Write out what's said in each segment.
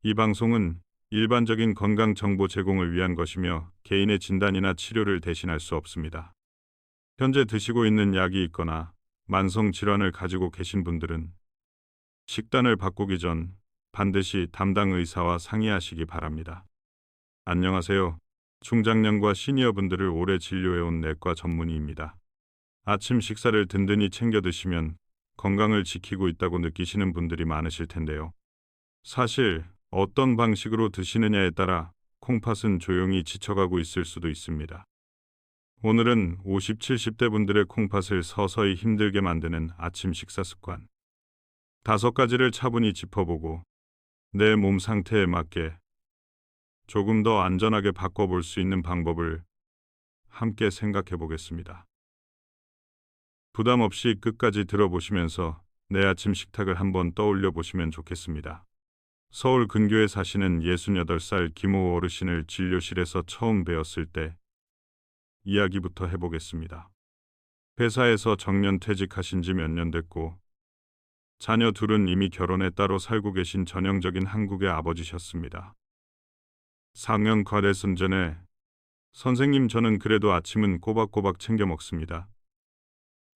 이 방송은 일반적인 건강 정보 제공을 위한 것이며 개인의 진단이나 치료를 대신할 수 없습니다. 현재 드시고 있는 약이 있거나 만성 질환을 가지고 계신 분들은 식단을 바꾸기 전 반드시 담당 의사와 상의하시기 바랍니다. 안녕하세요. 중장년과 시니어분들을 오래 진료해온 내과 전문의입니다. 아침 식사를 든든히 챙겨 드시면 건강을 지키고 있다고 느끼시는 분들이 많으실 텐데요. 사실 어떤 방식으로 드시느냐에 따라 콩팥은 조용히 지쳐가고 있을 수도 있습니다. 오늘은 50, 70대 분들의 콩팥을 서서히 힘들게 만드는 아침 식사 습관 5가지를 차분히 짚어보고 내 몸 상태에 맞게 조금 더 안전하게 바꿔볼 수 있는 방법을 함께 생각해 보겠습니다. 부담 없이 끝까지 들어보시면서 내 아침 식탁을 한번 떠올려 보시면 좋겠습니다. 서울 근교에 사시는 68살 김호 어르신을 진료실에서 처음 뵈었을 때 이야기부터 해보겠습니다. 회사에서 정년 퇴직하신 지 몇 년 됐고 자녀 둘은 이미 결혼해 따로 살고 계신 전형적인 한국의 아버지셨습니다. 4년 과레슨 전에 선생님 저는 그래도 아침은 꼬박꼬박 챙겨 먹습니다.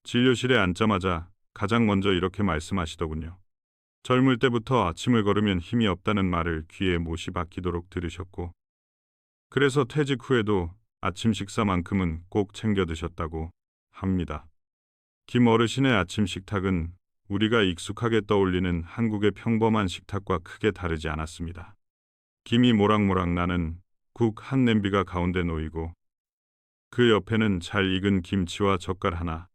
진료실에 앉자마자 가장 먼저 이렇게 말씀하시더군요. 젊을 때부터 아침을 걸으면 힘이 없다는 말을 귀에 못이 박히도록 들으셨고 그래서 퇴직 후에도 아침 식사만큼은 꼭 챙겨 드셨다고 합니다. 김 어르신의 아침 식탁은 우리가 익숙하게 떠올리는 한국의 평범한 식탁과 크게 다르지 않았습니다. 김이 모락모락 나는 국 한 냄비가 가운데 놓이고 그 옆에는 잘 익은 김치와 젓갈 하나,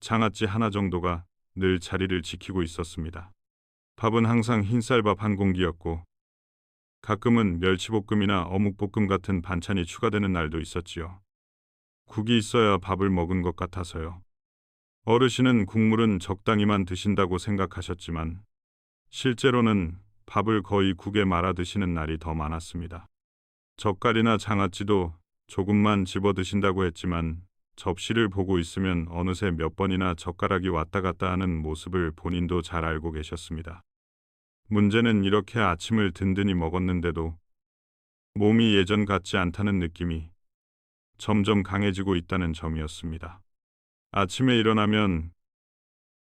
장아찌 하나 정도가 늘 자리를 지키고 있었습니다. 밥은 항상 흰쌀밥 한 공기였고 가끔은 멸치볶음이나 어묵볶음 같은 반찬이 추가되는 날도 있었지요. 국이 있어야 밥을 먹은 것 같아서요. 어르신은 국물은 적당히만 드신다고 생각하셨지만 실제로는 밥을 거의 국에 말아 드시는 날이 더 많았습니다. 젓갈이나 장아찌도 조금만 집어 드신다고 했지만 접시를 보고 있으면 어느새 몇 번이나 젓가락이 왔다 갔다 하는 모습을 본인도 잘 알고 계셨습니다. 문제는 이렇게 아침을 든든히 먹었는데도 몸이 예전 같지 않다는 느낌이 점점 강해지고 있다는 점이었습니다. 아침에 일어나면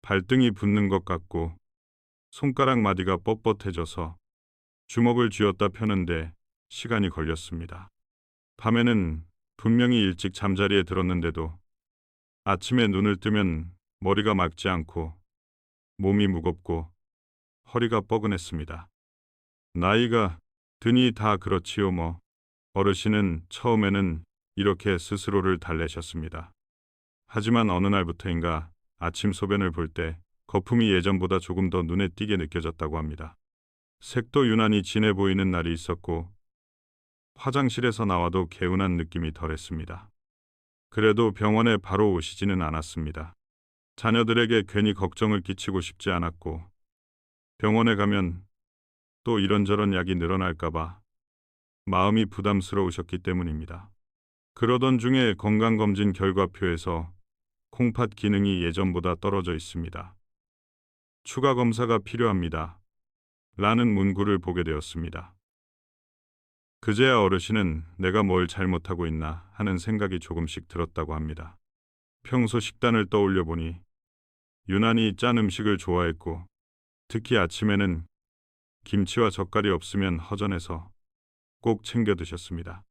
발등이 붓는 것 같고 손가락 마디가 뻣뻣해져서 주먹을 쥐었다 펴는데 시간이 걸렸습니다. 밤에는 분명히 일찍 잠자리에 들었는데도 아침에 눈을 뜨면 머리가 맑지 않고 몸이 무겁고 허리가 뻐근했습니다. 나이가 드니 다 그렇지요 뭐. 어르신은 처음에는 이렇게 스스로를 달래셨습니다. 하지만 어느 날부터인가 아침 소변을 볼 때 거품이 예전보다 조금 더 눈에 띄게 느껴졌다고 합니다. 색도 유난히 진해 보이는 날이 있었고 화장실에서 나와도 개운한 느낌이 덜했습니다. 그래도 병원에 바로 오시지는 않았습니다. 자녀들에게 괜히 걱정을 끼치고 싶지 않았고 병원에 가면 또 이런저런 약이 늘어날까봐 마음이 부담스러우셨기 때문입니다. 그러던 중에 건강검진 결과표에서 콩팥 기능이 예전보다 떨어져 있습니다. 추가 검사가 필요합니다. 라는 문구를 보게 되었습니다. 그제야 어르신은 내가 뭘 잘못하고 있나 하는 생각이 조금씩 들었다고 합니다. 평소 식단을 떠올려 보니 유난히 짠 음식을 좋아했고 특히 아침에는 김치와 젓갈이 없으면 허전해서 꼭 챙겨 드셨습니다.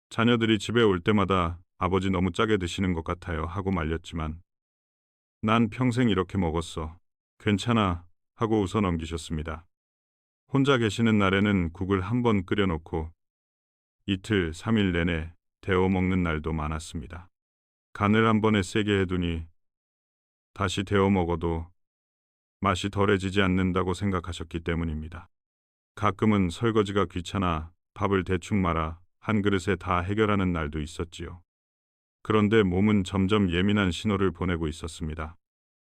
자녀들이 집에 올 때마다 아버지 너무 짜게 드시는 것 같아요 하고 말렸지만 난 평생 이렇게 먹었어. 괜찮아 하고 웃어 넘기셨습니다. 혼자 계시는 날에는 국을 한 번 끓여놓고 이틀, 3일 내내 데워 먹는 날도 많았습니다. 간을 한 번에 세게 해두니 다시 데워 먹어도 맛이 덜해지지 않는다고 생각하셨기 때문입니다. 가끔은 설거지가 귀찮아 밥을 대충 말아 한 그릇에 다 해결하는 날도 있었지요. 그런데 몸은 점점 예민한 신호를 보내고 있었습니다.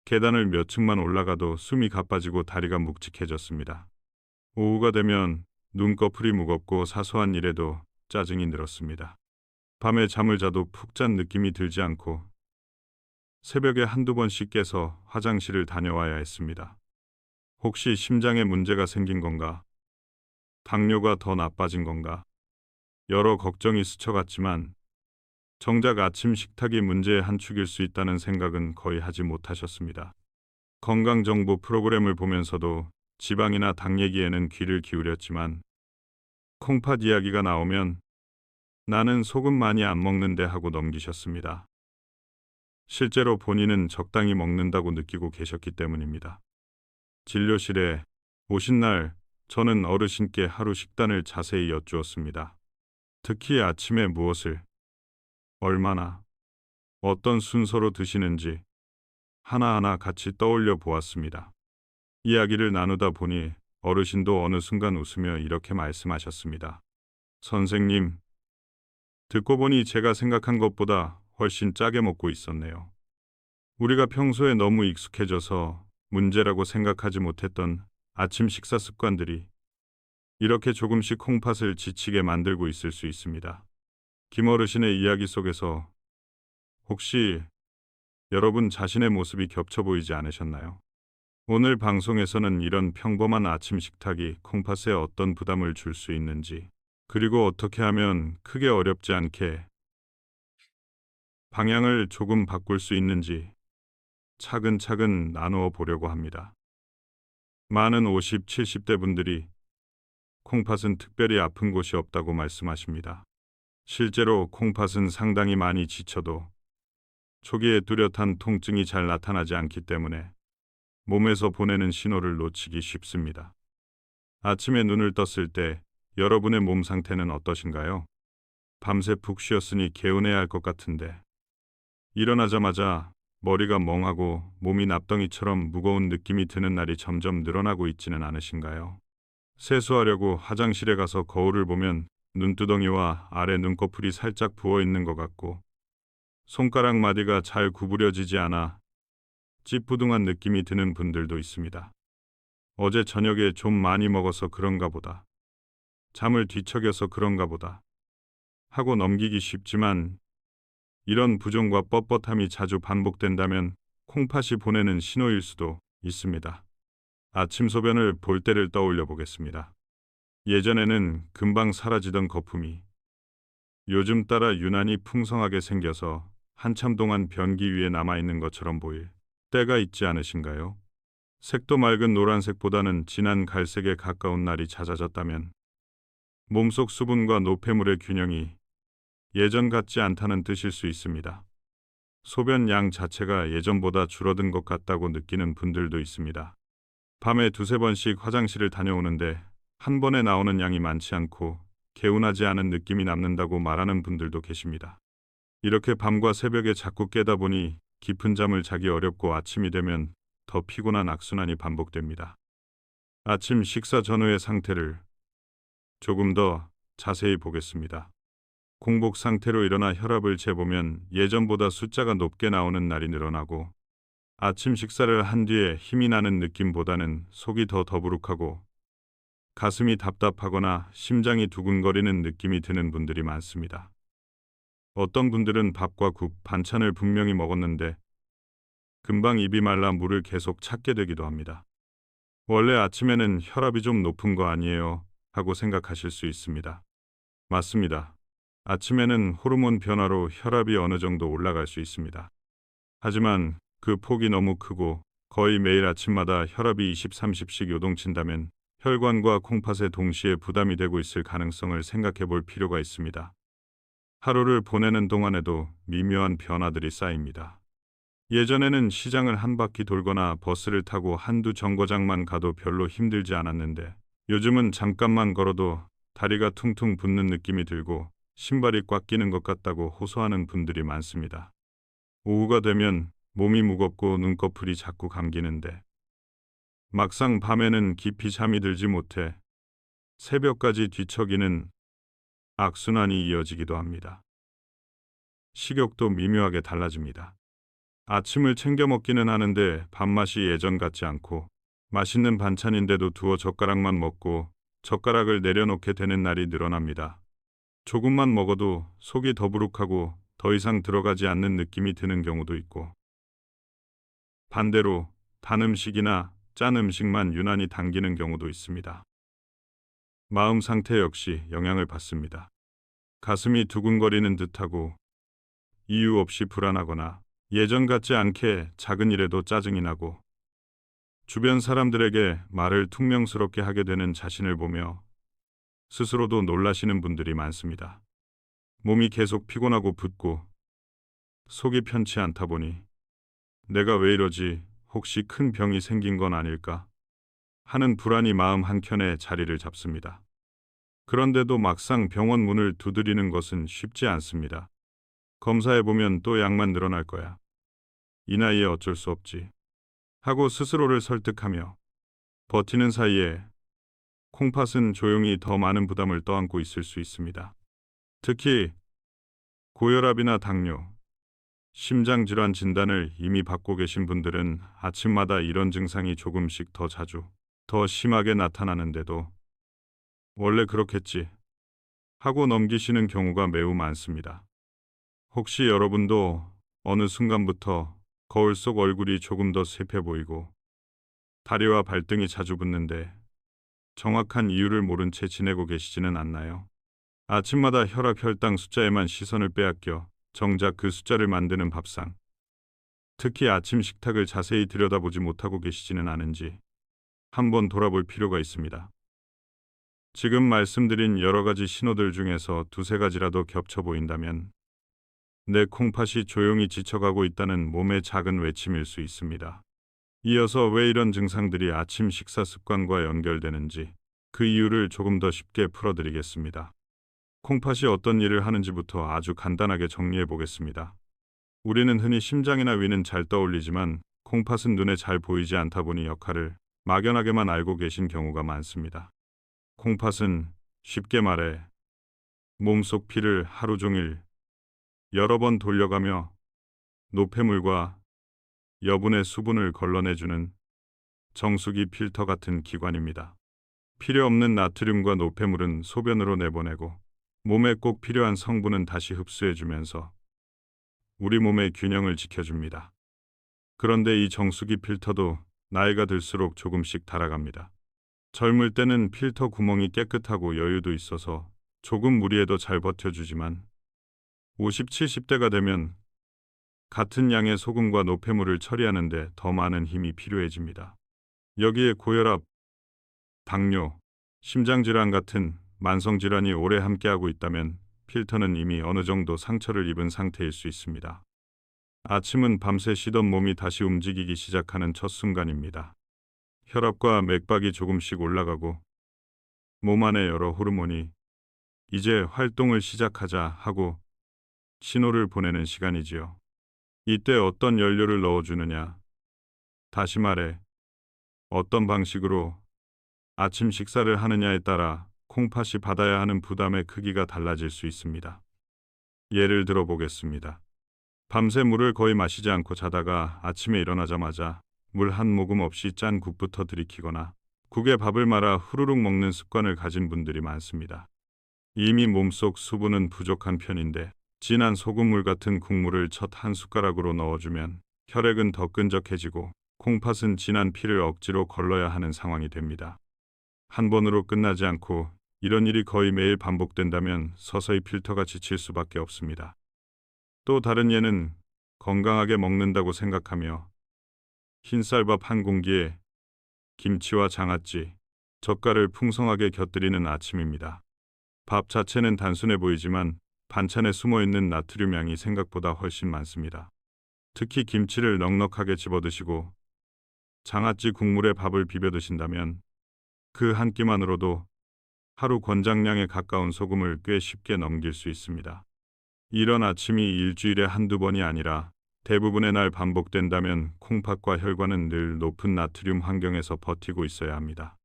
계단을 몇 층만 올라가도 숨이 가빠지고 다리가 묵직해졌습니다. 오후가 되면 눈꺼풀이 무겁고 사소한 일에도 짜증이 늘었습니다. 밤에 잠을 자도 푹 잔 느낌이 들지 않고 새벽에 한두 번씩 깨서 화장실을 다녀와야 했습니다. 혹시 심장에 문제가 생긴 건가 당뇨가 더 나빠진 건가? 여러 걱정이 스쳐갔지만 정작 아침 식탁이 문제의 한 축일 수 있다는 생각은 거의 하지 못하셨습니다. 건강정보 프로그램을 보면서도 지방이나 당 얘기에는 귀를 기울였지만 콩팥 이야기가 나오면 나는 소금 많이 안 먹는데 하고 넘기셨습니다. 실제로 본인은 적당히 먹는다고 느끼고 계셨기 때문입니다. 진료실에 오신 날 저는 어르신께 하루 식단을 자세히 여쭈었습니다. 특히 아침에 무엇을, 얼마나, 어떤 순서로 드시는지 하나하나 같이 떠올려 보았습니다. 이야기를 나누다 보니 어르신도 어느 순간 웃으며 이렇게 말씀하셨습니다. 선생님, 듣고 보니 제가 생각한 것보다 훨씬 짜게 먹고 있었네요. 우리가 평소에 너무 익숙해져서 문제라고 생각하지 못했던 아침 식사 습관들이 이렇게 조금씩 콩팥을 지치게 만들고 있을 수 있습니다. 김어르신의 이야기 속에서 혹시 여러분 자신의 모습이 겹쳐 보이지 않으셨나요? 오늘 방송에서는 이런 평범한 아침 식탁이 콩팥에 어떤 부담을 줄 수 있는지, 그리고 어떻게 하면 크게 어렵지 않게 방향을 조금 바꿀 수 있는지 차근차근 나누어 보려고 합니다. 많은 50, 70대 분들이 콩팥은 특별히 아픈 곳이 없다고 말씀하십니다. 실제로 콩팥은 상당히 많이 지쳐도 초기에 뚜렷한 통증이 잘 나타나지 않기 때문에 몸에서 보내는 신호를 놓치기 쉽습니다. 아침에 눈을 떴을 때 여러분의 몸 상태는 어떠신가요? 밤새 푹 쉬었으니 개운해야 할 것 같은데 일어나자마자 머리가 멍하고 몸이 납덩이처럼 무거운 느낌이 드는 날이 점점 늘어나고 있지는 않으신가요? 세수하려고 화장실에 가서 거울을 보면 눈두덩이와 아래 눈꺼풀이 살짝 부어 있는 것 같고 손가락 마디가 잘 구부려지지 않아 찌뿌둥한 느낌이 드는 분들도 있습니다. 어제 저녁에 좀 많이 먹어서 그런가 보다. 잠을 뒤척여서 그런가 보다. 하고 넘기기 쉽지만 이런 부종과 뻣뻣함이 자주 반복된다면 콩팥이 보내는 신호일 수도 있습니다. 아침 소변을 볼 때를 떠올려 보겠습니다. 예전에는 금방 사라지던 거품이 요즘 따라 유난히 풍성하게 생겨서 한참 동안 변기 위에 남아있는 것처럼 보일 때가 있지 않으신가요? 색도 맑은 노란색보다는 진한 갈색에 가까운 날이 잦아졌다면 몸속 수분과 노폐물의 균형이 예전 같지 않다는 뜻일 수 있습니다. 소변 양 자체가 예전보다 줄어든 것 같다고 느끼는 분들도 있습니다. 밤에 두세 번씩 화장실을 다녀오는데 한 번에 나오는 양이 많지 않고 개운하지 않은 느낌이 남는다고 말하는 분들도 계십니다. 이렇게 밤과 새벽에 자꾸 깨다 보니 깊은 잠을 자기 어렵고 아침이 되면 더 피곤한 악순환이 반복됩니다. 아침 식사 전후의 상태를 조금 더 자세히 보겠습니다. 공복 상태로 일어나 혈압을 재보면 예전보다 숫자가 높게 나오는 날이 늘어나고 아침 식사를 한 뒤에 힘이 나는 느낌보다는 속이 더 더부룩하고 가슴이 답답하거나 심장이 두근거리는 느낌이 드는 분들이 많습니다. 어떤 분들은 밥과 국, 반찬을 분명히 먹었는데 금방 입이 말라 물을 계속 찾게 되기도 합니다. 원래 아침에는 혈압이 좀 높은 거 아니에요? 하고 생각하실 수 있습니다. 맞습니다. 아침에는 호르몬 변화로 혈압이 어느 정도 올라갈 수 있습니다. 하지만 그 폭이 너무 크고 거의 매일 아침마다 혈압이 20, 30씩 요동친다면 혈관과 콩팥에 동시에 부담이 되고 있을 가능성을 생각해 볼 필요가 있습니다. 하루를 보내는 동안에도 미묘한 변화들이 쌓입니다. 예전에는 시장을 한 바퀴 돌거나 버스를 타고 한두 정거장만 가도 별로 힘들지 않았는데 요즘은 잠깐만 걸어도 다리가 퉁퉁 붓는 느낌이 들고 신발이 꽉 끼는 것 같다고 호소하는 분들이 많습니다. 오후가 되면 몸이 무겁고 눈꺼풀이 자꾸 감기는데 막상 밤에는 깊이 잠이 들지 못해 새벽까지 뒤척이는 악순환이 이어지기도 합니다. 식욕도 미묘하게 달라집니다. 아침을 챙겨 먹기는 하는데 밥맛이 예전 같지 않고 맛있는 반찬인데도 두어 젓가락만 먹고 젓가락을 내려놓게 되는 날이 늘어납니다. 조금만 먹어도 속이 더부룩하고 더 이상 들어가지 않는 느낌이 드는 경우도 있고 반대로 단 음식이나 짠 음식만 유난히 당기는 경우도 있습니다. 마음 상태 역시 영향을 받습니다. 가슴이 두근거리는 듯하고 이유 없이 불안하거나 예전 같지 않게 작은 일에도 짜증이 나고 주변 사람들에게 말을 퉁명스럽게 하게 되는 자신을 보며 스스로도 놀라시는 분들이 많습니다. 몸이 계속 피곤하고 붓고 속이 편치 않다 보니 내가 왜 이러지? 혹시 큰 병이 생긴 건 아닐까? 하는 불안이 마음 한켠에 자리를 잡습니다. 그런데도 막상 병원 문을 두드리는 것은 쉽지 않습니다. 검사해보면 또 약만 늘어날 거야. 이 나이에 어쩔 수 없지. 하고 스스로를 설득하며 버티는 사이에 콩팥은 조용히 더 많은 부담을 떠안고 있을 수 있습니다. 특히 고혈압이나 당뇨, 심장질환 진단을 이미 받고 계신 분들은 아침마다 이런 증상이 조금씩 더 자주, 더 심하게 나타나는데도 원래 그렇겠지 하고 넘기시는 경우가 매우 많습니다. 혹시 여러분도 어느 순간부터 거울 속 얼굴이 조금 더 쇠해 보이고 다리와 발등이 자주 붓는데 정확한 이유를 모른 채 지내고 계시지는 않나요? 아침마다 혈압 혈당 숫자에만 시선을 빼앗겨 정작 그 숫자를 만드는 밥상, 특히 아침 식탁을 자세히 들여다보지 못하고 계시지는 않은지 한번 돌아볼 필요가 있습니다. 지금 말씀드린 여러 가지 신호들 중에서 두세 가지라도 겹쳐 보인다면 내 콩팥이 조용히 지쳐가고 있다는 몸의 작은 외침일 수 있습니다. 이어서 왜 이런 증상들이 아침 식사 습관과 연결되는지 그 이유를 조금 더 쉽게 풀어드리겠습니다. 콩팥이 어떤 일을 하는지부터 아주 간단하게 정리해 보겠습니다. 우리는 흔히 심장이나 위는 잘 떠올리지만 콩팥은 눈에 잘 보이지 않다 보니 역할을 막연하게만 알고 계신 경우가 많습니다. 콩팥은 쉽게 말해 몸속 피를 하루 종일 여러 번 돌려가며 노폐물과 여분의 수분을 걸러내주는 정수기 필터 같은 기관입니다. 필요 없는 나트륨과 노폐물은 소변으로 내보내고 몸에 꼭 필요한 성분은 다시 흡수해주면서 우리 몸의 균형을 지켜줍니다. 그런데 이 정수기 필터도 나이가 들수록 조금씩 닳아갑니다. 젊을 때는 필터 구멍이 깨끗하고 여유도 있어서 조금 무리해도 잘 버텨주지만 50, 70대가 되면 같은 양의 소금과 노폐물을 처리하는데 더 많은 힘이 필요해집니다. 여기에 고혈압, 당뇨, 심장질환 같은 만성질환이 오래 함께하고 있다면 필터는 이미 어느 정도 상처를 입은 상태일 수 있습니다. 아침은 밤새 쉬던 몸이 다시 움직이기 시작하는 첫 순간입니다. 혈압과 맥박이 조금씩 올라가고 몸 안의 여러 호르몬이 이제 활동을 시작하자 하고 신호를 보내는 시간이지요. 이때 어떤 연료를 넣어주느냐, 다시 말해 어떤 방식으로 아침 식사를 하느냐에 따라 콩팥이 받아야 하는 부담의 크기가 달라질 수 있습니다. 예를 들어 보겠습니다. 밤새 물을 거의 마시지 않고 자다가 아침에 일어나자마자 물 한 모금 없이 짠 국부터 들이키거나 국에 밥을 말아 후루룩 먹는 습관을 가진 분들이 많습니다. 이미 몸속 수분은 부족한 편인데 진한 소금물 같은 국물을 첫 한 숟가락으로 넣어주면 혈액은 더 끈적해지고 콩팥은 진한 피를 억지로 걸러야 하는 상황이 됩니다. 한 번으로 끝나지 않고 이런 일이 거의 매일 반복된다면 서서히 필터가 지칠 수밖에 없습니다. 또 다른 예는 건강하게 먹는다고 생각하며 흰쌀밥 한 공기에 김치와 장아찌, 젓갈을 풍성하게 곁들이는 아침입니다. 밥 자체는 단순해 보이지만 반찬에 숨어있는 나트륨 양이 생각보다 훨씬 많습니다. 특히 김치를 넉넉하게 집어드시고 장아찌 국물에 밥을 비벼 드신다면 그 한 끼만으로도 하루 권장량에 가까운 소금을 꽤 쉽게 넘길 수 있습니다. 이런 아침이 일주일에 한두 번이 아니라 대부분의 날 반복된다면 콩팥과 혈관은 늘 높은 나트륨 환경에서 버티고 있어야 합니다.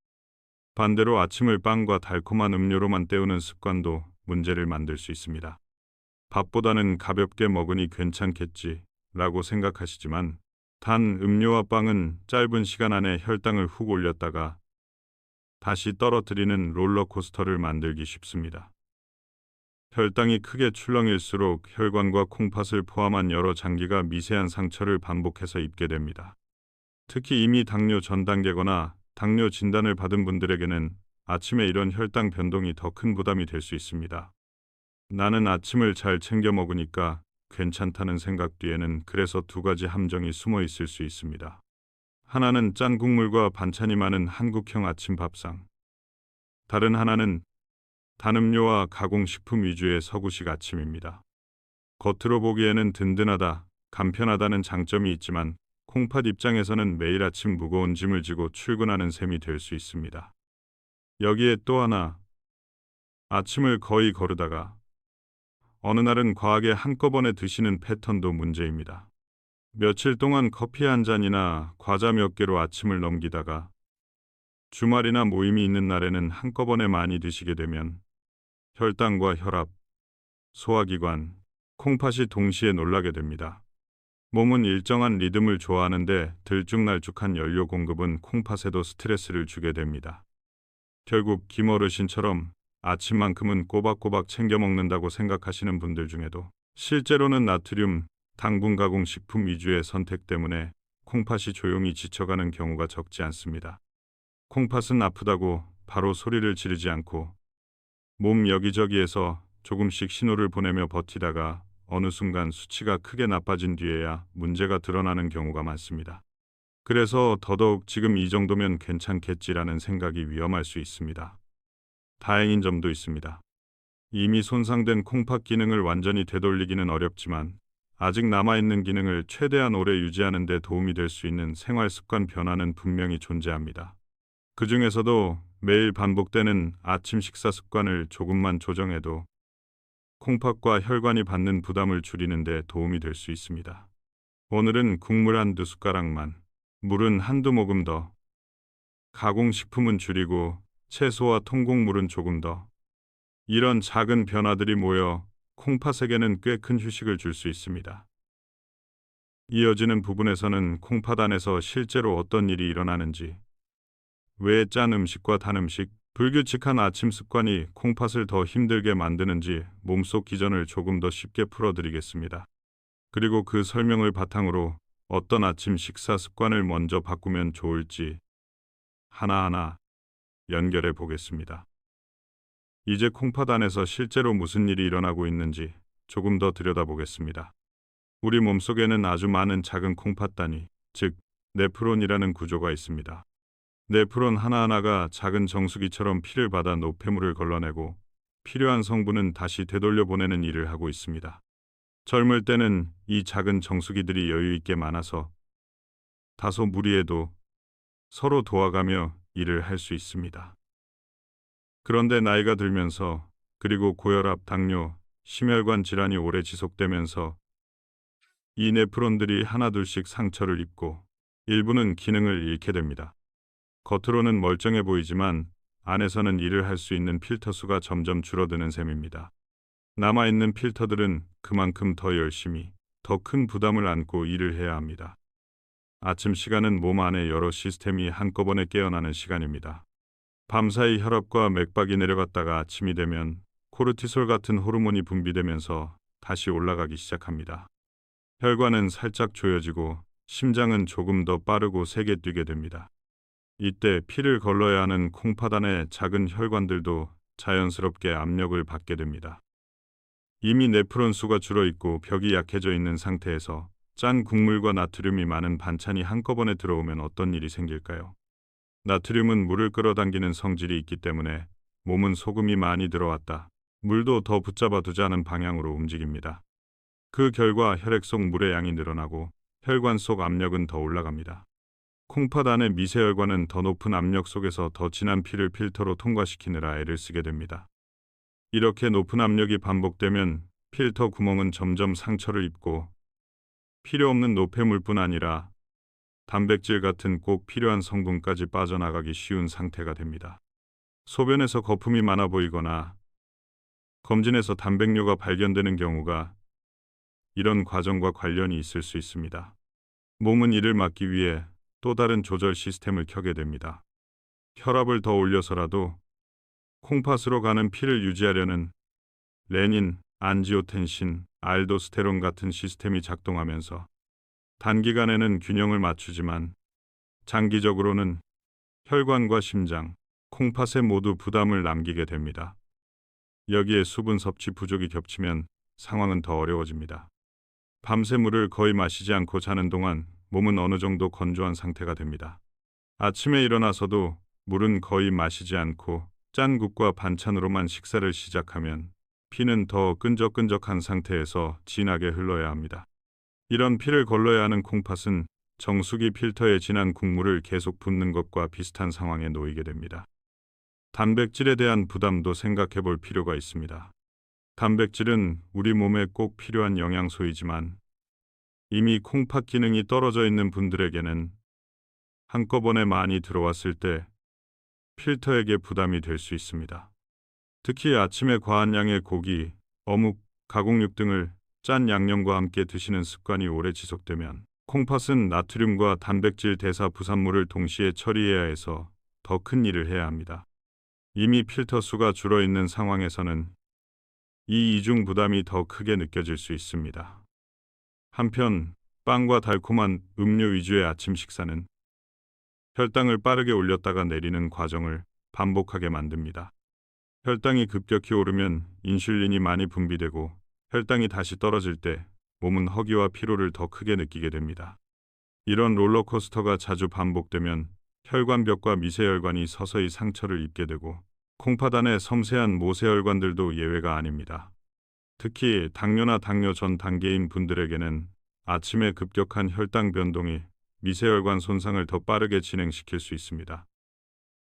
반대로 아침을 빵과 달콤한 음료로만 때우는 습관도 문제를 만들 수 있습니다. 밥보다는 가볍게 먹으니 괜찮겠지 라고 생각하시지만 단 음료와 빵은 짧은 시간 안에 혈당을 훅 올렸다가 다시 떨어뜨리는 롤러코스터를 만들기 쉽습니다. 혈당이 크게 출렁일수록 혈관과 콩팥을 포함한 여러 장기가 미세한 상처를 반복해서 입게 됩니다. 특히 이미 당뇨 전 단계거나 당뇨 진단을 받은 분들에게는 아침에 이런 혈당 변동이 더 큰 부담이 될 수 있습니다. 나는 아침을 잘 챙겨 먹으니까 괜찮다는 생각 뒤에는 그래서 두 가지 함정이 숨어 있을 수 있습니다. 하나는 짠 국물과 반찬이 많은 한국형 아침 밥상. 다른 하나는 단음료와 가공식품 위주의 서구식 아침입니다. 겉으로 보기에는 든든하다, 간편하다는 장점이 있지만 콩팥 입장에서는 매일 아침 무거운 짐을 지고 출근하는 셈이 될 수 있습니다. 여기에 또 하나, 아침을 거의 거르다가 어느 날은 과하게 한꺼번에 드시는 패턴도 문제입니다. 며칠 동안 커피 한 잔이나 과자 몇 개로 아침을 넘기다가 주말이나 모임이 있는 날에는 한꺼번에 많이 드시게 되면 혈당과 혈압, 소화기관, 콩팥이 동시에 놀라게 됩니다. 몸은 일정한 리듬을 좋아하는데 들쭉날쭉한 연료 공급은 콩팥에도 스트레스를 주게 됩니다. 결국 김어르신처럼 아침만큼은 꼬박꼬박 챙겨 먹는다고 생각하시는 분들 중에도 실제로는 나트륨, 당분 가공식품 위주의 선택 때문에 콩팥이 조용히 지쳐가는 경우가 적지 않습니다. 콩팥은 아프다고 바로 소리를 지르지 않고 몸 여기저기에서 조금씩 신호를 보내며 버티다가 어느 순간 수치가 크게 나빠진 뒤에야 문제가 드러나는 경우가 많습니다. 그래서 더더욱 지금 이 정도면 괜찮겠지라는 생각이 위험할 수 있습니다. 다행인 점도 있습니다. 이미 손상된 콩팥 기능을 완전히 되돌리기는 어렵지만 아직 남아있는 기능을 최대한 오래 유지하는 데 도움이 될 수 있는 생활 습관 변화는 분명히 존재합니다. 그 중에서도 매일 반복되는 아침 식사 습관을 조금만 조정해도 콩팥과 혈관이 받는 부담을 줄이는 데 도움이 될 수 있습니다. 오늘은 국물 한두 숟가락만, 물은 한두 모금 더, 가공식품은 줄이고 채소와 통곡물은 조금 더. 이런 작은 변화들이 모여 콩팥에게는 꽤 큰 휴식을 줄 수 있습니다. 이어지는 부분에서는 콩팥 안에서 실제로 어떤 일이 일어나는지, 왜 짠 음식과 단 음식, 불규칙한 아침 습관이 콩팥을 더 힘들게 만드는지 몸속 기전을 조금 더 쉽게 풀어드리겠습니다. 그리고 그 설명을 바탕으로 어떤 아침 식사 습관을 먼저 바꾸면 좋을지 하나하나 연결해 보겠습니다. 이제 콩팥 안에서 실제로 무슨 일이 일어나고 있는지 조금 더 들여다보겠습니다. 우리 몸속에는 아주 많은 작은 콩팥 단위, 즉 네프론이라는 구조가 있습니다. 네프론 하나하나가 작은 정수기처럼 피를 받아 노폐물을 걸러내고 필요한 성분은 다시 되돌려 보내는 일을 하고 있습니다. 젊을 때는 이 작은 정수기들이 여유 있게 많아서 다소 무리해도 서로 도와가며 일을 할 수 있습니다. 그런데 나이가 들면서 그리고 고혈압, 당뇨, 심혈관 질환이 오래 지속되면서 이 네프론들이 하나둘씩 상처를 입고 일부는 기능을 잃게 됩니다. 겉으로는 멀쩡해 보이지만 안에서는 일을 할 수 있는 필터 수가 점점 줄어드는 셈입니다. 남아있는 필터들은 그만큼 더 열심히, 더 큰 부담을 안고 일을 해야 합니다. 아침 시간은 몸 안의 여러 시스템이 한꺼번에 깨어나는 시간입니다. 밤사이 혈압과 맥박이 내려갔다가 아침이 되면 코르티솔 같은 호르몬이 분비되면서 다시 올라가기 시작합니다. 혈관은 살짝 조여지고 심장은 조금 더 빠르고 세게 뛰게 됩니다. 이때 피를 걸러야 하는 콩팥 안의 작은 혈관들도 자연스럽게 압력을 받게 됩니다. 이미 네프론 수가 줄어 있고 벽이 약해져 있는 상태에서 짠 국물과 나트륨이 많은 반찬이 한꺼번에 들어오면 어떤 일이 생길까요? 나트륨은 물을 끌어당기는 성질이 있기 때문에 몸은 소금이 많이 들어왔다, 물도 더 붙잡아 두자는 방향으로 움직입니다. 그 결과 혈액 속 물의 양이 늘어나고 혈관 속 압력은 더 올라갑니다. 콩팥 안의 미세혈관은 더 높은 압력 속에서 더 진한 피를 필터로 통과시키느라 애를 쓰게 됩니다. 이렇게 높은 압력이 반복되면 필터 구멍은 점점 상처를 입고 필요 없는 노폐물뿐 아니라 단백질 같은 꼭 필요한 성분까지 빠져나가기 쉬운 상태가 됩니다. 소변에서 거품이 많아 보이거나 검진에서 단백뇨가 발견되는 경우가 이런 과정과 관련이 있을 수 있습니다. 몸은 이를 막기 위해 또 다른 조절 시스템을 켜게 됩니다. 혈압을 더 올려서라도 콩팥으로 가는 피를 유지하려는 레닌, 안지오텐신, 알도스테론 같은 시스템이 작동하면서 단기간에는 균형을 맞추지만 장기적으로는 혈관과 심장, 콩팥에 모두 부담을 남기게 됩니다. 여기에 수분 섭취 부족이 겹치면 상황은 더 어려워집니다. 밤새 물을 거의 마시지 않고 자는 동안 몸은 어느 정도 건조한 상태가 됩니다. 아침에 일어나서도 물은 거의 마시지 않고 짠 국과 반찬으로만 식사를 시작하면 피는 더 끈적끈적한 상태에서 진하게 흘러야 합니다. 이런 피를 걸러야 하는 콩팥은 정수기 필터에 진한 국물을 계속 붓는 것과 비슷한 상황에 놓이게 됩니다. 단백질에 대한 부담도 생각해 볼 필요가 있습니다. 단백질은 우리 몸에 꼭 필요한 영양소이지만 이미 콩팥 기능이 떨어져 있는 분들에게는 한꺼번에 많이 들어왔을 때 필터에게 부담이 될 수 있습니다. 특히 아침에 과한 양의 고기, 어묵, 가공육 등을 짠 양념과 함께 드시는 습관이 오래 지속되면 콩팥은 나트륨과 단백질 대사 부산물을 동시에 처리해야 해서 더 큰 일을 해야 합니다. 이미 필터 수가 줄어 있는 상황에서는 이 이중 부담이 더 크게 느껴질 수 있습니다. 한편 빵과 달콤한 음료 위주의 아침 식사는 혈당을 빠르게 올렸다가 내리는 과정을 반복하게 만듭니다. 혈당이 급격히 오르면 인슐린이 많이 분비되고 혈당이 다시 떨어질 때 몸은 허기와 피로를 더 크게 느끼게 됩니다. 이런 롤러코스터가 자주 반복되면 혈관벽과 미세혈관이 서서히 상처를 입게 되고 콩팥 안의 섬세한 모세혈관들도 예외가 아닙니다. 특히 당뇨나 당뇨 전 단계인 분들에게는 아침에 급격한 혈당 변동이 미세혈관 손상을 더 빠르게 진행시킬 수 있습니다.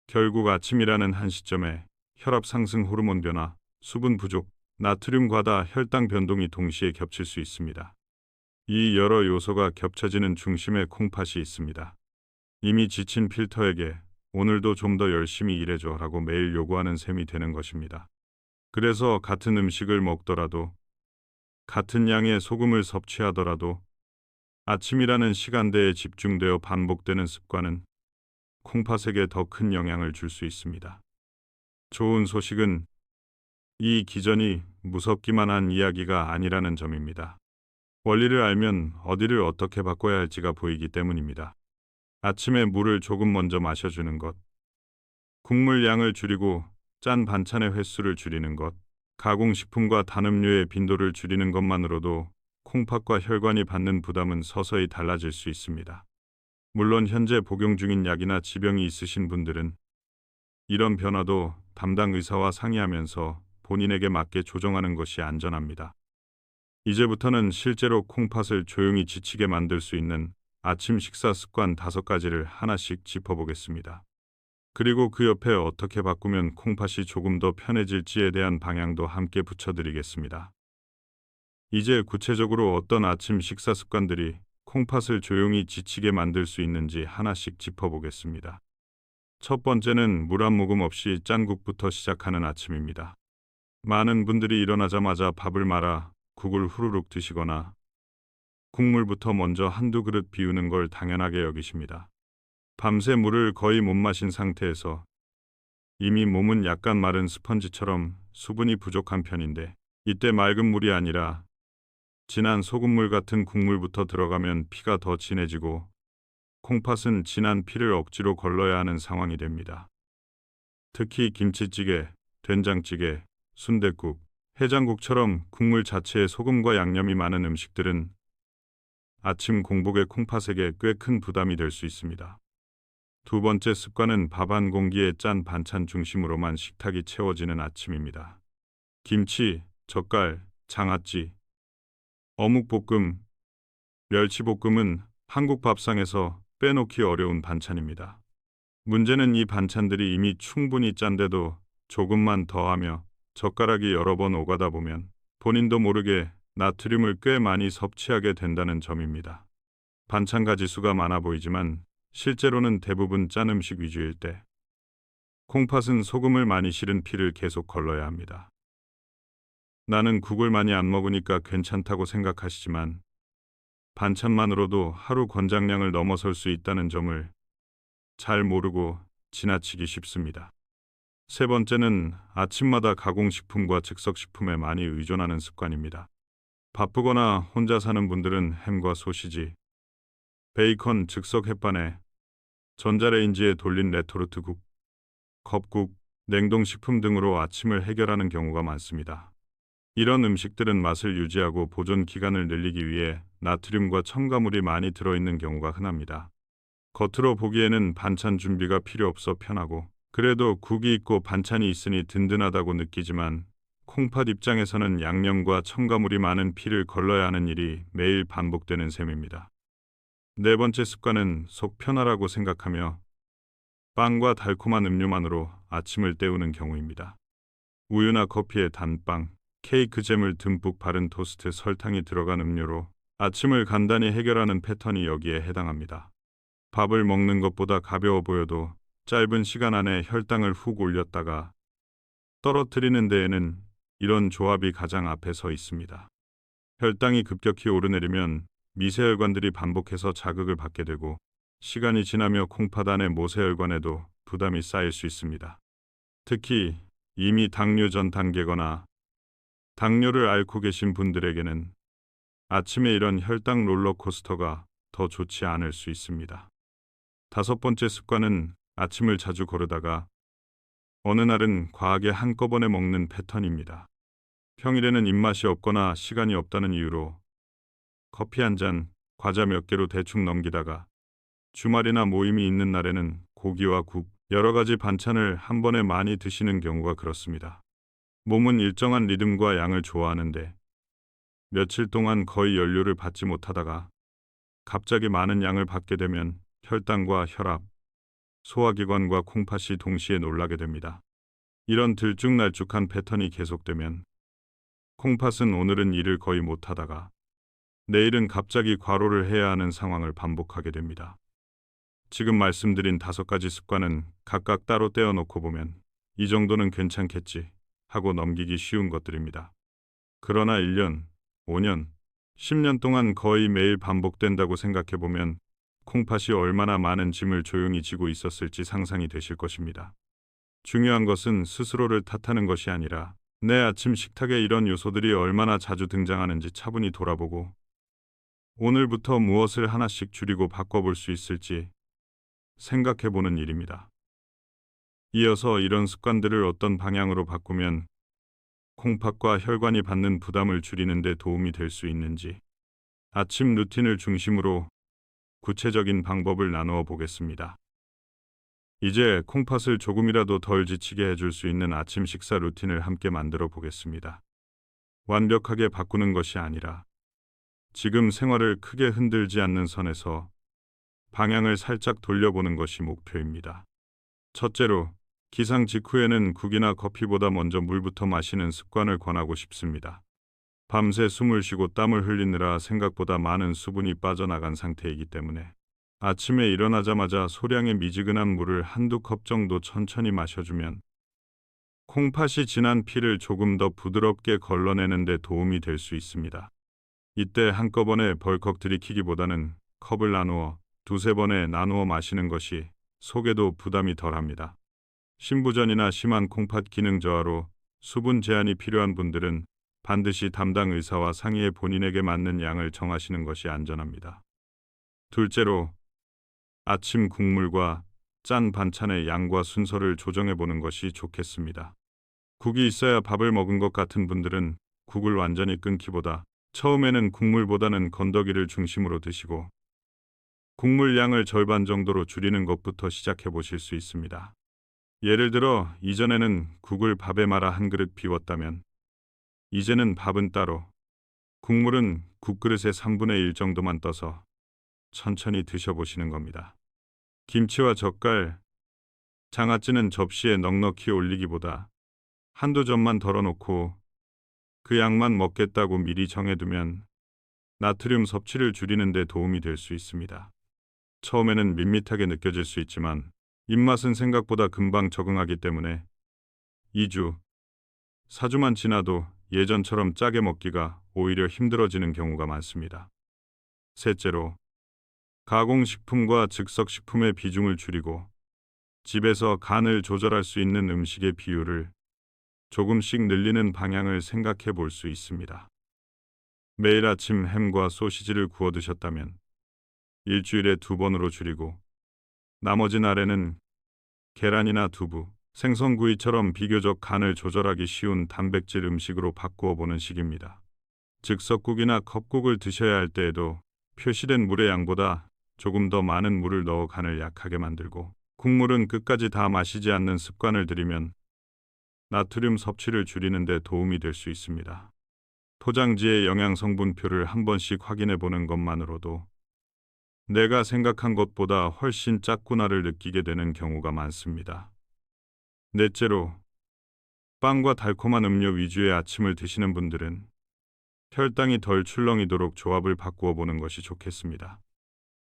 결국 아침이라는 한 시점에 혈압 상승, 호르몬 변화, 수분 부족, 나트륨 과다, 혈당 변동이 동시에 겹칠 수 있습니다. 이 여러 요소가 겹쳐지는 중심에 콩팥이 있습니다. 이미 지친 필터에게 오늘도 좀 더 열심히 일해줘 라고 매일 요구하는 셈이 되는 것입니다. 그래서 같은 음식을 먹더라도, 같은 양의 소금을 섭취하더라도 아침이라는 시간대에 집중되어 반복되는 습관은 콩팥에게 더 큰 영향을 줄 수 있습니다. 좋은 소식은 이 기전이 무섭기만 한 이야기가 아니라는 점입니다. 원리를 알면 어디를 어떻게 바꿔야 할지가 보이기 때문입니다. 아침에 물을 조금 먼저 마셔주는 것, 국물 양을 줄이고 짠 반찬의 횟수를 줄이는 것, 가공식품과 단음료의 빈도를 줄이는 것만으로도 콩팥과 혈관이 받는 부담은 서서히 달라질 수 있습니다. 물론 현재 복용 중인 약이나 지병이 있으신 분들은 이런 변화도 담당 의사와 상의하면서 본인에게 맞게 조정하는 것이 안전합니다. 이제부터는 실제로 콩팥을 조용히 지치게 만들 수 있는 아침 식사 습관 5가지를 하나씩 짚어보겠습니다. 그리고 그 옆에 어떻게 바꾸면 콩팥이 조금 더 편해질지에 대한 방향도 함께 붙여드리겠습니다. 이제 구체적으로 어떤 아침 식사 습관들이 콩팥을 조용히 지치게 만들 수 있는지 하나씩 짚어보겠습니다. 첫 번째는 물 한 모금 없이 짠 국부터 시작하는 아침입니다. 많은 분들이 일어나자마자 밥을 말아 국을 후루룩 드시거나 국물부터 먼저 한두 그릇 비우는 걸 당연하게 여기십니다. 밤새 물을 거의 못 마신 상태에서 이미 몸은 약간 마른 스펀지처럼 수분이 부족한 편인데 이때 맑은 물이 아니라 진한 소금물 같은 국물부터 들어가면 피가 더 진해지고 콩팥은 진한 피를 억지로 걸러야 하는 상황이 됩니다. 특히 김치찌개, 된장찌개, 순댓국, 해장국처럼 국물 자체에 소금과 양념이 많은 음식들은 아침 공복의 콩팥에게 꽤 큰 부담이 될 수 있습니다. 두 번째 습관은 밥 한 공기에 짠 반찬 중심으로만 식탁이 채워지는 아침입니다. 김치, 젓갈, 장아찌, 어묵볶음, 멸치볶음은 한국 밥상에서 빼놓기 어려운 반찬입니다. 문제는 이 반찬들이 이미 충분히 짠데도 조금만 더하며 젓가락이 여러 번 오가다 보면 본인도 모르게 나트륨을 꽤 많이 섭취하게 된다는 점입니다. 반찬 가지수가 많아 보이지만 실제로는 대부분 짠 음식 위주일 때 콩팥은 소금을 많이 실은 피를 계속 걸러야 합니다. 나는 국을 많이 안 먹으니까 괜찮다고 생각하시지만 반찬만으로도 하루 권장량을 넘어설 수 있다는 점을 잘 모르고 지나치기 쉽습니다. 세 번째는 아침마다 가공식품과 즉석식품에 많이 의존하는 습관입니다. 바쁘거나 혼자 사는 분들은 햄과 소시지, 베이컨 즉석 햇반에 전자레인지에 돌린 레토르트 국, 컵국, 냉동식품 등으로 아침을 해결하는 경우가 많습니다. 이런 음식들은 맛을 유지하고 보존 기간을 늘리기 위해 나트륨과 첨가물이 많이 들어있는 경우가 흔합니다. 겉으로 보기에는 반찬 준비가 필요 없어 편하고 그래도 국이 있고 반찬이 있으니 든든하다고 느끼지만 콩팥 입장에서는 양념과 첨가물이 많은 피를 걸러야 하는 일이 매일 반복되는 셈입니다. 네 번째 습관은 속 편하라고 생각하며 빵과 달콤한 음료만으로 아침을 때우는 경우입니다. 우유나 커피에 단빵, 케이크 잼을 듬뿍 바른 토스트, 설탕이 들어간 음료로 아침을 간단히 해결하는 패턴이 여기에 해당합니다. 밥을 먹는 것보다 가벼워 보여도 짧은 시간 안에 혈당을 훅 올렸다가 떨어뜨리는 데에는 이런 조합이 가장 앞에 서 있습니다. 혈당이 급격히 오르내리면 미세혈관들이 반복해서 자극을 받게 되고 시간이 지나며 콩팥 안의 모세혈관에도 부담이 쌓일 수 있습니다. 특히 이미 당뇨 전 단계거나 당뇨를 앓고 계신 분들에게는 아침에 이런 혈당 롤러코스터가 더 좋지 않을 수 있습니다. 다섯 번째 습관은 아침을 자주 거르다가 어느 날은 과하게 한꺼번에 먹는 패턴입니다. 평일에는 입맛이 없거나 시간이 없다는 이유로 커피 한 잔, 과자 몇 개로 대충 넘기다가 주말이나 모임이 있는 날에는 고기와 국, 여러 가지 반찬을 한 번에 많이 드시는 경우가 그렇습니다. 몸은 일정한 리듬과 양을 좋아하는데 며칠 동안 거의 연료를 받지 못하다가 갑자기 많은 양을 받게 되면 혈당과 혈압, 소화기관과 콩팥이 동시에 놀라게 됩니다. 이런 들쭉날쭉한 패턴이 계속되면 콩팥은 오늘은 일을 거의 못하다가 내일은 갑자기 과로를 해야 하는 상황을 반복하게 됩니다. 지금 말씀드린 5가지 습관은 각각 따로 떼어놓고 보면 이 정도는 괜찮겠지 하고 넘기기 쉬운 것들입니다. 그러나 1년, 5년, 10년 동안 거의 매일 반복된다고 생각해보면 콩팥이 얼마나 많은 짐을 조용히 지고 있었을지 상상이 되실 것입니다. 중요한 것은 스스로를 탓하는 것이 아니라 내 아침 식탁에 이런 요소들이 얼마나 자주 등장하는지 차분히 돌아보고 오늘부터 무엇을 하나씩 줄이고 바꿔볼 수 있을지 생각해보는 일입니다. 이어서 이런 습관들을 어떤 방향으로 바꾸면 콩팥과 혈관이 받는 부담을 줄이는 데 도움이 될 수 있는지 아침 루틴을 중심으로 구체적인 방법을 나누어 보겠습니다. 이제 콩팥을 조금이라도 덜 지치게 해줄 수 있는 아침 식사 루틴을 함께 만들어 보겠습니다. 완벽하게 바꾸는 것이 아니라 지금 생활을 크게 흔들지 않는 선에서 방향을 살짝 돌려보는 것이 목표입니다. 첫째로, 기상 직후에는 국이나 커피보다 먼저 물부터 마시는 습관을 권하고 싶습니다. 밤새 숨을 쉬고 땀을 흘리느라 생각보다 많은 수분이 빠져나간 상태이기 때문에 아침에 일어나자마자 소량의 미지근한 물을 한두 컵 정도 천천히 마셔주면 콩팥이 진한 피를 조금 더 부드럽게 걸러내는 데 도움이 될 수 있습니다. 이때 한꺼번에 벌컥 들이키기보다는 컵을 나누어 두세 번에 나누어 마시는 것이 속에도 부담이 덜합니다. 신부전이나 심한 콩팥 기능 저하로 수분 제한이 필요한 분들은 반드시 담당 의사와 상의해 본인에게 맞는 양을 정하시는 것이 안전합니다. 둘째로, 아침 국물과 짠 반찬의 양과 순서를 조정해 보는 것이 좋겠습니다. 국이 있어야 밥을 먹은 것 같은 분들은 국을 완전히 끊기보다 처음에는 국물보다는 건더기를 중심으로 드시고 국물 양을 절반 정도로 줄이는 것부터 시작해 보실 수 있습니다. 예를 들어 이전에는 국을 밥에 말아 한 그릇 비웠다면 이제는 밥은 따로, 국물은 국그릇의 3분의 1 정도만 떠서 천천히 드셔보시는 겁니다. 김치와 젓갈, 장아찌는 접시에 넉넉히 올리기보다 한두 점만 덜어놓고 그 양만 먹겠다고 미리 정해두면 나트륨 섭취를 줄이는 데 도움이 될 수 있습니다. 처음에는 밋밋하게 느껴질 수 있지만 입맛은 생각보다 금방 적응하기 때문에 2주, 4주만 지나도 예전처럼 짜게 먹기가 오히려 힘들어지는 경우가 많습니다. 셋째로, 가공식품과 즉석식품의 비중을 줄이고 집에서 간을 조절할 수 있는 음식의 비율을 조금씩 늘리는 방향을 생각해 볼 수 있습니다. 매일 아침 햄과 소시지를 구워 드셨다면 일주일에 2번으로 줄이고 나머지 날에는 계란이나 두부, 생선구이처럼 비교적 간을 조절하기 쉬운 단백질 음식으로 바꾸어 보는 식입니다. 즉석국이나 컵국을 드셔야 할 때에도 표시된 물의 양보다 조금 더 많은 물을 넣어 간을 약하게 만들고 국물은 끝까지 다 마시지 않는 습관을 들이면 나트륨 섭취를 줄이는 데 도움이 될 수 있습니다. 포장지의 영양 성분표를 한 번씩 확인해 보는 것만으로도 내가 생각한 것보다 훨씬 작구나를 느끼게 되는 경우가 많습니다. 넷째로, 빵과 달콤한 음료 위주의 아침을 드시는 분들은 혈당이 덜 출렁이도록 조합을 바꾸어 보는 것이 좋겠습니다.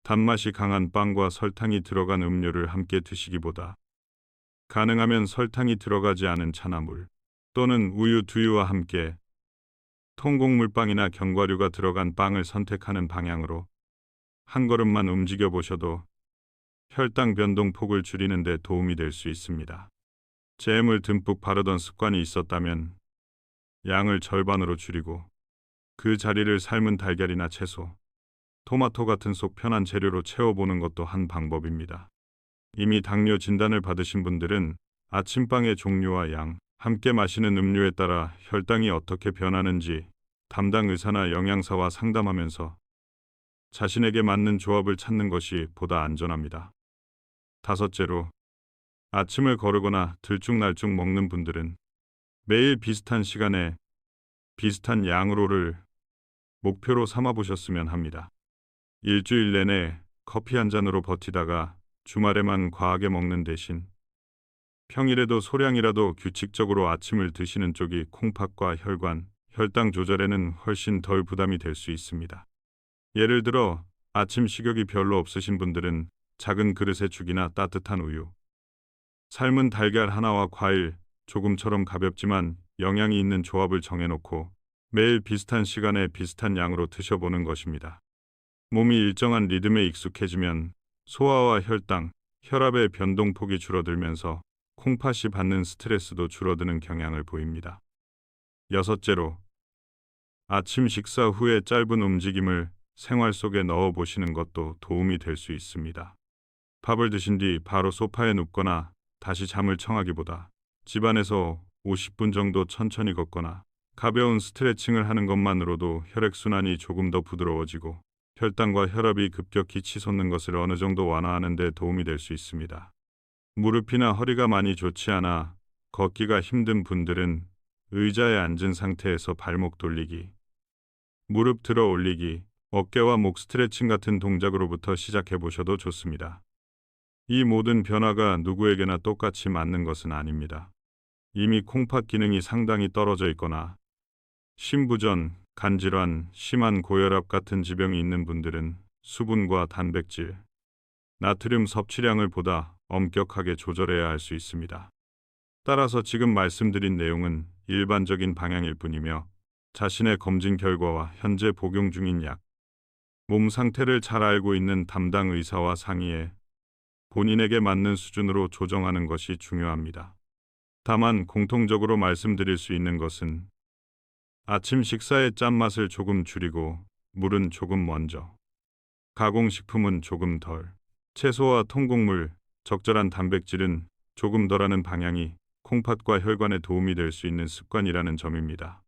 단맛이 강한 빵과 설탕이 들어간 음료를 함께 드시기보다 가능하면 설탕이 들어가지 않은 차나물 또는 우유, 두유와 함께 통곡물빵이나 견과류가 들어간 빵을 선택하는 방향으로 한 걸음만 움직여 보셔도 혈당 변동폭을 줄이는 데 도움이 될 수 있습니다. 잼을 듬뿍 바르던 습관이 있었다면 양을 절반으로 줄이고 그 자리를 삶은 달걀이나 채소, 토마토 같은 속 편한 재료로 채워보는 것도 한 방법입니다. 이미 당뇨 진단을 받으신 분들은 아침빵의 종류와 양, 함께 마시는 음료에 따라 혈당이 어떻게 변하는지 담당 의사나 영양사와 상담하면서 자신에게 맞는 조합을 찾는 것이 보다 안전합니다. 다섯째로, 아침을 거르거나 들쭉날쭉 먹는 분들은 매일 비슷한 시간에 비슷한 양으로를 목표로 삼아 보셨으면 합니다. 일주일 내내 커피 한 잔으로 버티다가 주말에만 과하게 먹는 대신 평일에도 소량이라도 규칙적으로 아침을 드시는 쪽이 콩팥과 혈관, 혈당 조절에는 훨씬 덜 부담이 될 수 있습니다. 예를 들어 아침 식욕이 별로 없으신 분들은 작은 그릇에 죽이나 따뜻한 우유, 삶은 달걀 하나와 과일 조금처럼 가볍지만 영양이 있는 조합을 정해놓고 매일 비슷한 시간에 비슷한 양으로 드셔보는 것입니다. 몸이 일정한 리듬에 익숙해지면 소화와 혈당, 혈압의 변동폭이 줄어들면서 콩팥이 받는 스트레스도 줄어드는 경향을 보입니다. 여섯째로, 아침 식사 후에 짧은 움직임을 생활 속에 넣어 보시는 것도 도움이 될 수 있습니다. 밥을 드신 뒤 바로 소파에 눕거나 다시 잠을 청하기보다 집안에서 50분 정도 천천히 걷거나 가벼운 스트레칭을 하는 것만으로도 혈액순환이 조금 더 부드러워지고 혈당과 혈압이 급격히 치솟는 것을 어느 정도 완화하는 데 도움이 될 수 있습니다. 무릎이나 허리가 많이 좋지 않아 걷기가 힘든 분들은 의자에 앉은 상태에서 발목 돌리기, 무릎 들어 올리기, 어깨와 목 스트레칭 같은 동작으로부터 시작해 보셔도 좋습니다. 이 모든 변화가 누구에게나 똑같이 맞는 것은 아닙니다. 이미 콩팥 기능이 상당히 떨어져 있거나 심부전, 간질환, 심한 고혈압 같은 지병이 있는 분들은 수분과 단백질, 나트륨 섭취량을 보다 엄격하게 조절해야 할 수 있습니다. 따라서 지금 말씀드린 내용은 일반적인 방향일 뿐이며 자신의 검진 결과와 현재 복용 중인 약, 몸 상태를 잘 알고 있는 담당 의사와 상의해 본인에게 맞는 수준으로 조정하는 것이 중요합니다. 다만 공통적으로 말씀드릴 수 있는 것은 아침 식사의 짠맛을 조금 줄이고 물은 조금 먼저, 가공식품은 조금 덜, 채소와 통곡물, 적절한 단백질은 조금 덜하는 방향이 콩팥과 혈관에 도움이 될 수 있는 습관이라는 점입니다.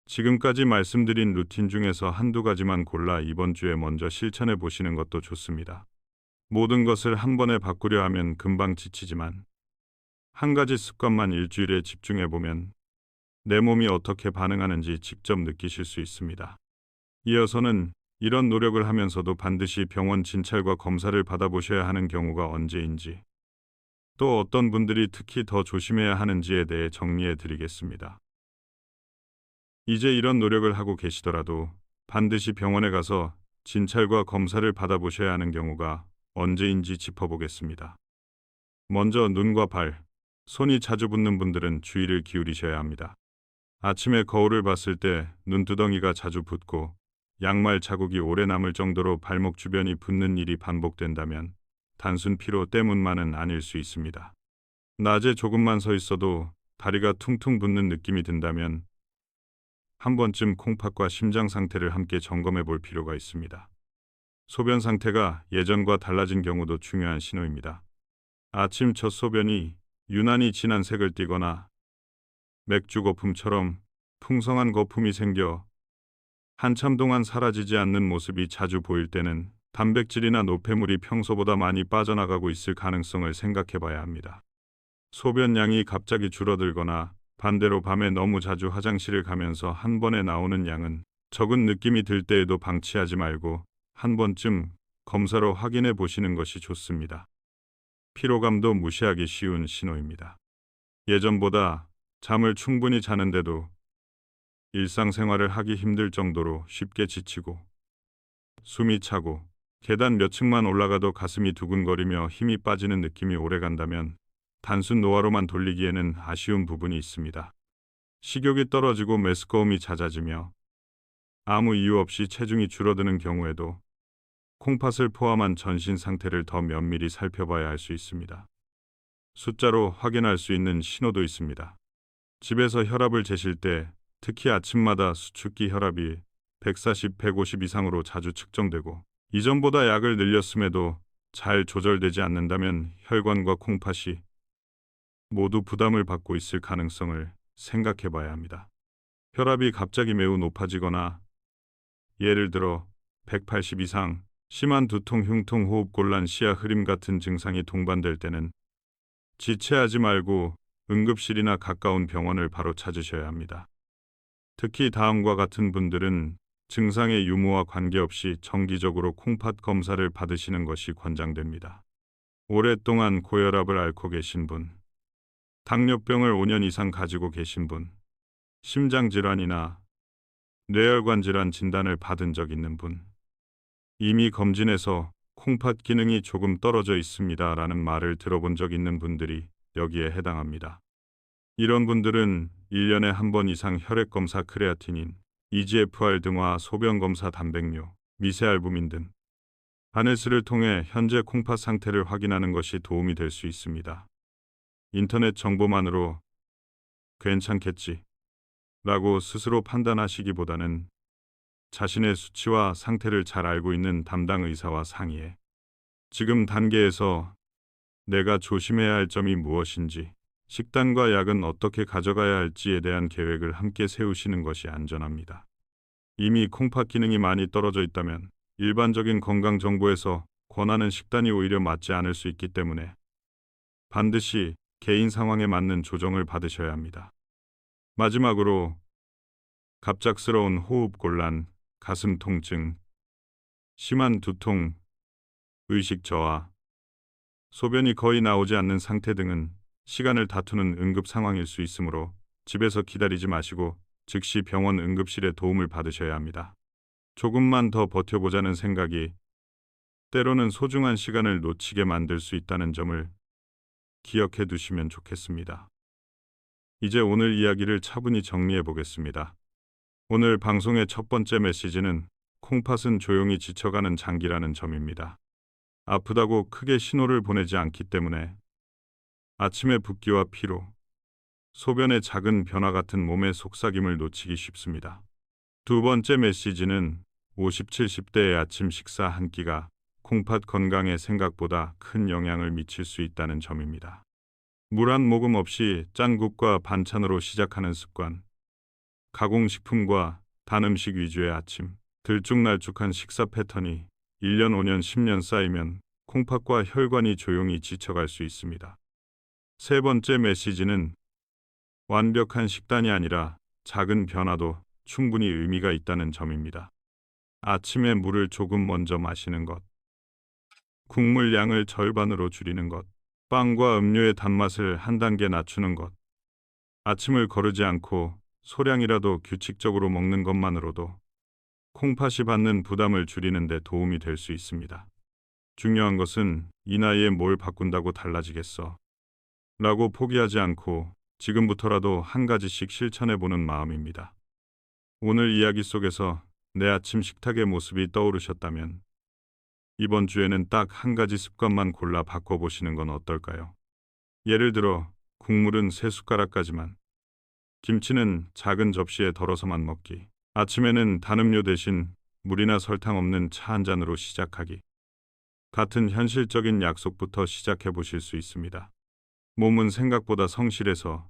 지금까지 말씀드린 루틴 중에서 한두 가지만 골라 이번 주에 먼저 실천해 보시는 것도 좋습니다. 모든 것을 한 번에 바꾸려 하면 금방 지치지만 한 가지 습관만 일주일에 집중해 보면 내 몸이 어떻게 반응하는지 직접 느끼실 수 있습니다. 이어서는 이런 노력을 하면서도 반드시 병원 진찰과 검사를 받아보셔야 하는 경우가 언제인지, 또 어떤 분들이 특히 더 조심해야 하는지에 대해 정리해 드리겠습니다. 이제 이런 노력을 하고 계시더라도 반드시 병원에 가서 진찰과 검사를 받아보셔야 하는 경우가 언제인지 짚어보겠습니다. 먼저 눈과 발, 손이 자주 붓는 분들은 주의를 기울이셔야 합니다. 아침에 거울을 봤을 때 눈두덩이가 자주 붓고 양말 자국이 오래 남을 정도로 발목 주변이 붓는 일이 반복된다면 단순 피로 때문만은 아닐 수 있습니다. 낮에 조금만 서 있어도 다리가 퉁퉁 붓는 느낌이 든다면 한 번쯤 콩팥과 심장 상태를 함께 점검해 볼 필요가 있습니다. 소변 상태가 예전과 달라진 경우도 중요한 신호입니다. 아침 첫 소변이 유난히 진한 색을 띠거나 맥주 거품처럼 풍성한 거품이 생겨 한참 동안 사라지지 않는 모습이 자주 보일 때는 단백질이나 노폐물이 평소보다 많이 빠져나가고 있을 가능성을 생각해 봐야 합니다. 소변량이 갑자기 줄어들거나 반대로 밤에 너무 자주 화장실을 가면서 한 번에 나오는 양은 적은 느낌이 들 때에도 방치하지 말고 한 번쯤 검사로 확인해 보시는 것이 좋습니다. 피로감도 무시하기 쉬운 신호입니다. 예전보다 잠을 충분히 자는데도 일상생활을 하기 힘들 정도로 쉽게 지치고 숨이 차고 계단 몇 층만 올라가도 가슴이 두근거리며 힘이 빠지는 느낌이 오래간다면 단순 노화로만 돌리기에는 아쉬운 부분이 있습니다. 식욕이 떨어지고 메스꺼움이 잦아지며 아무 이유 없이 체중이 줄어드는 경우에도 콩팥을 포함한 전신 상태를 더 면밀히 살펴봐야 할 수 있습니다. 숫자로 확인할 수 있는 신호도 있습니다. 집에서 혈압을 재실 때 특히 아침마다 수축기 혈압이 140, 150 이상으로 자주 측정되고 이전보다 약을 늘렸음에도 잘 조절되지 않는다면 혈관과 콩팥이 모두 부담을 받고 있을 가능성을 생각해 봐야 합니다. 혈압이 갑자기 매우 높아지거나 예를 들어 180 이상, 심한 두통, 흉통, 호흡곤란, 시야 흐림 같은 증상이 동반될 때는 지체하지 말고 응급실이나 가까운 병원을 바로 찾으셔야 합니다. 특히 다음과 같은 분들은 증상의 유무와 관계없이 정기적으로 콩팥 검사를 받으시는 것이 권장됩니다. 오랫동안 고혈압을 앓고 계신 분, 당뇨병을 5년 이상 가지고 계신 분, 심장질환이나 뇌혈관 질환 진단을 받은 적 있는 분, 이미 검진해서 콩팥 기능이 조금 떨어져 있습니다 라는 말을 들어본 적 있는 분들이 여기에 해당합니다. 이런 분들은 1년에 한 번 이상 혈액검사 크레아티닌, EGFR 등화 소변검사 단백뇨, 미세알부민 등 바네스를 통해 현재 콩팥 상태를 확인하는 것이 도움이 될 수 있습니다. 인터넷 정보만으로 괜찮겠지 라고 스스로 판단하시기보다는 자신의 수치와 상태를 잘 알고 있는 담당 의사와 상의해 지금 단계에서 내가 조심해야 할 점이 무엇인지, 식단과 약은 어떻게 가져가야 할지에 대한 계획을 함께 세우시는 것이 안전합니다. 이미 콩팥 기능이 많이 떨어져 있다면 일반적인 건강 정보에서 권하는 식단이 오히려 맞지 않을 수 있기 때문에 반드시 개인 상황에 맞는 조정을 받으셔야 합니다. 마지막으로 갑작스러운 호흡곤란, 가슴 통증, 심한 두통, 의식 저하, 소변이 거의 나오지 않는 상태 등은 시간을 다투는 응급 상황일 수 있으므로 집에서 기다리지 마시고 즉시 병원 응급실의 도움을 받으셔야 합니다. 조금만 더 버텨보자는 생각이 때로는 소중한 시간을 놓치게 만들 수 있다는 점을 기억해 두시면 좋겠습니다. 이제 오늘 이야기를 차분히 정리해 보겠습니다. 오늘 방송의 첫 번째 메시지는 콩팥은 조용히 지쳐가는 장기라는 점입니다. 아프다고 크게 신호를 보내지 않기 때문에 아침의 붓기와 피로, 소변의 작은 변화 같은 몸의 속삭임을 놓치기 쉽습니다. 두 번째 메시지는 50, 70대의 아침 식사 한 끼가 콩팥 건강에 생각보다 큰 영향을 미칠 수 있다는 점입니다. 물 한 모금 없이 짠 국과 반찬으로 시작하는 습관, 가공식품과 단 음식 위주의 아침, 들쭉날쭉한 식사 패턴이 1년, 5년, 10년 쌓이면 콩팥과 혈관이 조용히 지쳐갈 수 있습니다. 세 번째 메시지는 완벽한 식단이 아니라 작은 변화도 충분히 의미가 있다는 점입니다. 아침에 물을 조금 먼저 마시는 것, 국물 양을 절반으로 줄이는 것, 빵과 음료의 단맛을 한 단계 낮추는 것, 아침을 거르지 않고 소량이라도 규칙적으로 먹는 것만으로도 콩팥이 받는 부담을 줄이는 데 도움이 될 수 있습니다. 중요한 것은 이 나이에 뭘 바꾼다고 달라지겠어 라고 포기하지 않고 지금부터라도 한 가지씩 실천해보는 마음입니다. 오늘 이야기 속에서 내 아침 식탁의 모습이 떠오르셨다면 이번 주에는 딱 한 가지 습관만 골라 바꿔보시는 건 어떨까요? 예를 들어 국물은 3숟가락까지만, 김치는 작은 접시에 덜어서만 먹기, 아침에는 단음료 대신 물이나 설탕 없는 차 한 잔으로 시작하기 같은 현실적인 약속부터 시작해 보실 수 있습니다. 몸은 생각보다 성실해서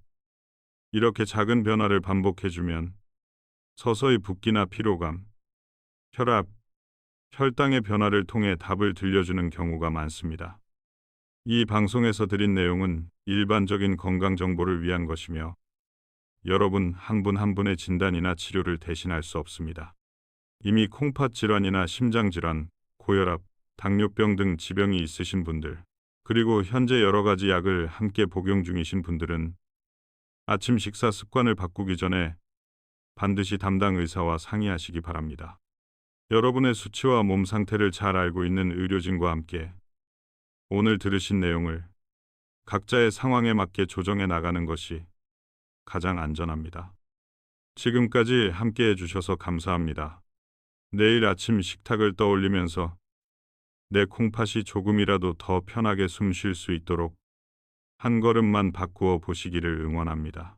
이렇게 작은 변화를 반복해주면 서서히 붓기나 피로감, 혈압, 혈당의 변화를 통해 답을 들려주는 경우가 많습니다. 이 방송에서 드린 내용은 일반적인 건강 정보를 위한 것이며 여러분 한 분 한 분의 진단이나 치료를 대신할 수 없습니다. 이미 콩팥 질환이나 심장 질환, 고혈압, 당뇨병 등 지병이 있으신 분들, 그리고 현재 여러 가지 약을 함께 복용 중이신 분들은 아침 식사 습관을 바꾸기 전에 반드시 담당 의사와 상의하시기 바랍니다. 여러분의 수치와 몸 상태를 잘 알고 있는 의료진과 함께 오늘 들으신 내용을 각자의 상황에 맞게 조정해 나가는 것이 가장 안전합니다. 지금까지 함께 해주셔서 감사합니다. 내일 아침 식탁을 떠올리면서 내 콩팥이 조금이라도 더 편하게 숨 쉴 수 있도록 한 걸음만 바꾸어 보시기를 응원합니다.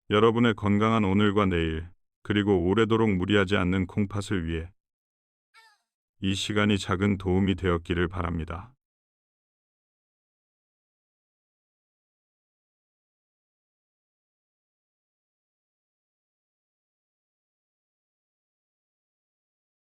여러분의 건강한 오늘과 내일, 그리고 오래도록 무리하지 않는 콩팥을 위해 이 시간이 작은 도움이 되었기를 바랍니다.